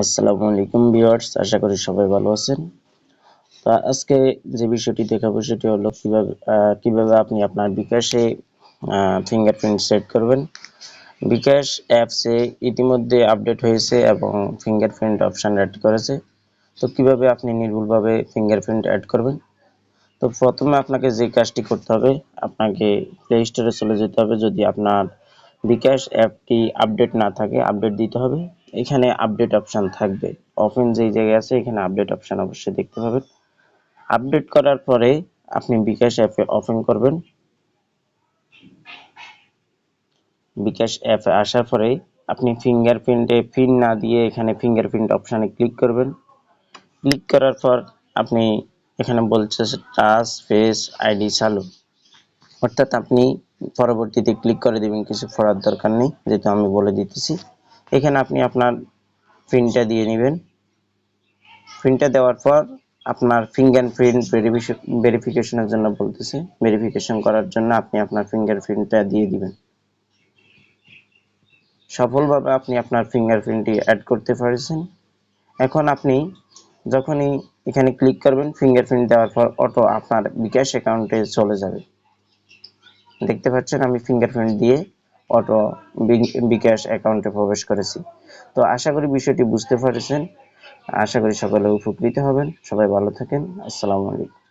আসসালামু আলাইকুম ভিউয়ার্স, আশা করি সবাই ভালো আছেন। তো আজকে যে বিষয়টি দেখাবো সেটি হলো কিভাবে আপনি আপনার বিকাশে ফিঙ্গারপ্রিন্ট সেট করবেন। বিকাশ অ্যাপসে ইতিমধ্যে আপডেট হয়েছে এবং ফিঙ্গারপ্রিন্ট অপশন অ্যাড করেছে। তো কিভাবে আপনি নির্ভুলভাবে ফিঙ্গারপ্রিন্ট অ্যাড করবেন। তো প্রথমে আপনাকে যে কাজটি করতে হবে, আপনাকে প্লে স্টোরে চলে যেতে হবে। যদি আপনার বিকাশ অ্যাপটি আপডেট না থাকে, আপডেট দিতে হবে। এখানে আপডেট অপশন থাকবে, ওপেন যেই জায়গায় আছে এখানে আপডেট অপশন অবশ্যই দেখতে পাবেন। আপডেট করার পরে আপনি বিকাশ অ্যাপে ওপেন করবেন। বিকাশ অ্যাপে আসার পরে আপনি ফিঙ্গারপ্রিন্টে পিন না দিয়ে এখানে ফিঙ্গারপ্রিন্ট অপশনে ক্লিক করবেন। ক্লিক করার পর আপনি এখানে বলছে টাচ ফেস আইডি চালু, অর্থাৎ আপনি পরবর্তীতে ক্লিক করে দিবেন, কিছু করার দরকার নেই, যেটা আমি বলে দিতেছি। এখানে আপনি আপনার পিনটা দিয়ে নেবেন। পিনটা দেওয়ার পর আপনার ফিঙ্গারপ্রিন্ট ভেরিফিকেশনের জন্য বলতেছে, ভেরিফিকেশন করার জন্য আপনি আপনার ফিঙ্গারপ্রিন্টটা দিয়ে দিবেন। সফলভাবে আপনি আপনার ফিঙ্গারপ্রিন্টটি অ্যাড করতে পারছেন। এখন আপনি যখনই এখানে ক্লিক করবেন, ফিঙ্গারপ্রিন্ট দেওয়ার পর অটো আপনার বিকাশ অ্যাকাউন্টে চলে যাবে। দেখতে পাচ্ছেন আমি ফিঙ্গারপ্রিন্ট দিয়ে অটো বিকাশ অ্যাকাউন্টে প্রবেশ করেছি। তো আশা করি বিষয়টি বুঝতে পারছেন। আশা করি সকলে উপকৃত হবেন। সবাই ভালো থাকেন। আসসালামু আলাইকুম।